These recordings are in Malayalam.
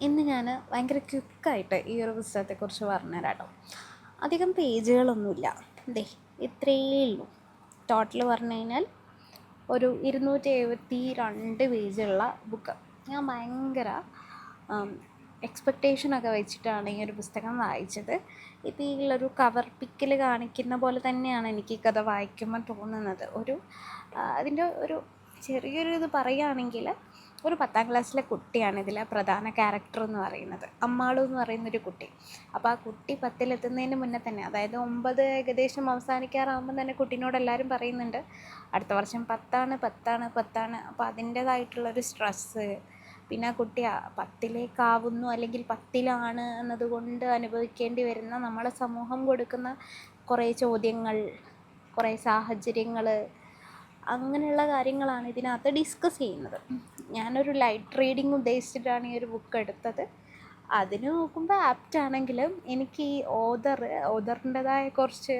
ഇന്ന് ഞാൻ ഭയങ്കര ക്വിക്കായിട്ട് ഈ ഒരു പുസ്തകത്തെക്കുറിച്ച് പറഞ്ഞുതരാം കേട്ടോ. അധികം പേജുകളൊന്നുമില്ല, ദേ ഇത്രയേ ഉള്ളൂ. ടോട്ടൽ പറഞ്ഞു കഴിഞ്ഞാൽ ഒരു 272 പേജുള്ള ബുക്ക്. ഞാൻ ഭയങ്കര എക്സ്പെക്റ്റേഷനൊക്കെ വെച്ചിട്ടാണ് ഈ ഒരു പുസ്തകം വായിച്ചത്. ഇപ്പോൾ ഈ ഉള്ളൊരു കവർ പിക്കിൽ കാണിക്കുന്ന പോലെ തന്നെയാണ് എനിക്ക് ഈ കഥ വായിക്കുമ്പോൾ തോന്നുന്നത്. അതിൻ്റെ ഒരു ചെറിയൊരു ഇത് പറയുകയാണെങ്കിൽ, ഒരു 10ാം ക്ലാസ്സിലെ കുട്ടിയാണ് ഇതിലെ പ്രധാന ക്യാരക്ടർ എന്ന് പറയുന്നത്, അമ്മാളു എന്ന് പറയുന്നൊരു കുട്ടി. അപ്പോൾ ആ കുട്ടി 10ലെത്തുന്നതിന് മുന്നേ തന്നെ, അതായത് 9 ഏകദേശം അവസാനിക്കാറാകുമ്പോൾ തന്നെ കുട്ടീനോട് എല്ലാവരും പറയുന്നുണ്ട് അടുത്ത വർഷം 10 10. അപ്പോൾ അതിൻ്റേതായിട്ടുള്ളൊരു സ്ട്രെസ്സ്, പിന്നെ ആ കുട്ടി 10ലേക്കാവുന്നു അല്ലെങ്കിൽ 10ലാണ് എന്നതുകൊണ്ട് അനുഭവിക്കേണ്ടി വരുന്ന നമ്മളെ സമൂഹം കൊടുക്കുന്ന കുറേ ചോദ്യങ്ങൾ, കുറേ സാഹചര്യങ്ങൾ, അങ്ങനെയുള്ള കാര്യങ്ങളാണ് ഇതിനകത്ത് ഡിസ്കസ് ചെയ്യുന്നത്. ഞാനൊരു ലൈറ്റ് റീഡിങ് ഉദ്ദേശിച്ചിട്ടാണ് ഈ ഒരു ബുക്ക് എടുത്തത്. അതിന് നോക്കുമ്പോൾ ആപ്റ്റാണെങ്കിലും എനിക്ക് ഈ ഓദറിൻ്റെതായ കുറച്ച്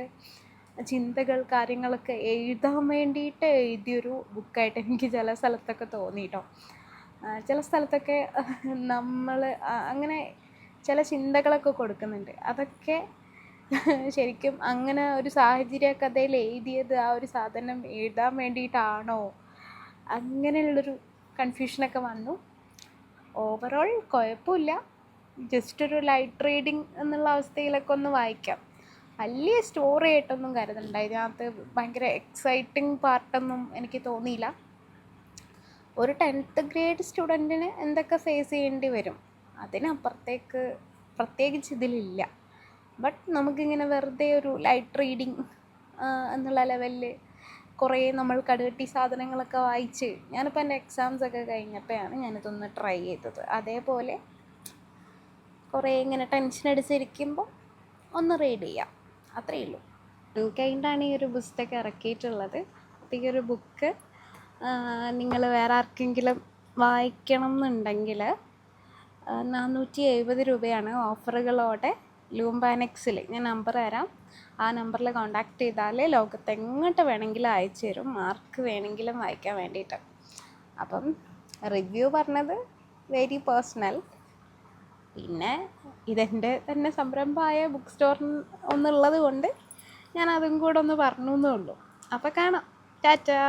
ചിന്തകൾ, കാര്യങ്ങളൊക്കെ എഴുതാൻ വേണ്ടിയിട്ട് എഴുതിയൊരു ബുക്കായിട്ട് എനിക്ക് ചില സ്ഥലത്തൊക്കെ തോന്നി കേട്ടോ. ചില സ്ഥലത്തൊക്കെ നമ്മൾ അങ്ങനെ ചില ചിന്തകളൊക്കെ കൊടുക്കുന്നുണ്ട്. അതൊക്കെ ശരിക്കും അങ്ങനെ ഒരു സാഹചര്യ കഥയിൽ എഴുതിയത് ആ ഒരു സാധനം എഴുതാൻ വേണ്ടിയിട്ടാണോ, അങ്ങനെയുള്ളൊരു കൺഫ്യൂഷനൊക്കെ വന്നു. ഓവറോൾ കുഴപ്പമില്ല, ജസ്റ്റ് ഒരു ലൈറ്റ് റീഡിങ് എന്നുള്ള അവസ്ഥയിലൊക്കെ ഒന്ന് വായിക്കാം. വലിയ സ്റ്റോറി ആയിട്ടൊന്നും കരുതണ്ട. ഇതിനകത്ത് ഭയങ്കര എക്സൈറ്റിംഗ് പാർട്ടൊന്നും എനിക്ക് തോന്നിയില്ല. ഒരു 10th ഗ്രേഡ് സ്റ്റുഡൻറ്റിന് എന്തൊക്കെ ഫേസ് ചെയ്യേണ്ടി വരും അതിനപ്പുറത്തേക്ക് പ്രത്യേകിച്ച് ഇതിലില്ല. ബട്ട് നമുക്കിങ്ങനെ വെറുതെ ഒരു ലൈറ്റ് റീഡിങ് എന്നുള്ള ലെവലിൽ കുറേ നമ്മൾ കടുകട്ടി സാധനങ്ങളൊക്കെ വായിച്ച്, ഞാനിപ്പോൾ എൻ്റെ എക്സാംസൊക്കെ കഴിഞ്ഞപ്പോഴാണ് ഞാനിതൊന്ന് ട്രൈ ചെയ്തത്. അതേപോലെ കുറേ ഇങ്ങനെ ടെൻഷൻ അടിച്ചിരിക്കുമ്പോൾ ഒന്ന് റീഡ് ചെയ്യാം, അത്രയേ ഉള്ളൂ. കൈൻഡാണ് ഈ ഒരു പുസ്തകം ഇറക്കിയിട്ടുള്ളത്. അപ്പോൾ ഈ ഒരു ബുക്ക് നിങ്ങൾ വേറെ ആർക്കെങ്കിലും വായിക്കണം എന്നുണ്ടെങ്കിൽ 470 രൂപയാണ് ഓഫറുകളോടെ ലൂംബാനെക്സിൽ. ഞാൻ നമ്പർ തരാം, ആ നമ്പറിൽ കോൺടാക്റ്റ് ചെയ്താൽ ലോകത്തെങ്ങോട്ട് വേണമെങ്കിലും അയച്ചു തരും, ആർക്ക് വേണമെങ്കിലും വായിക്കാൻ വേണ്ടിയിട്ട്. അപ്പം റിവ്യൂ പറഞ്ഞത് വെരി പേഴ്സണൽ. പിന്നെ ഇതെൻ്റെ തന്നെ സംരംഭമായ ബുക്ക് സ്റ്റോർ ഒന്നുള്ളത് കൊണ്ട് ഞാൻ അതും കൂടെ ഒന്ന് പറഞ്ഞു എന്നേ ഉള്ളൂ. അപ്പോൾ കാണാം. ടാറ്റാ.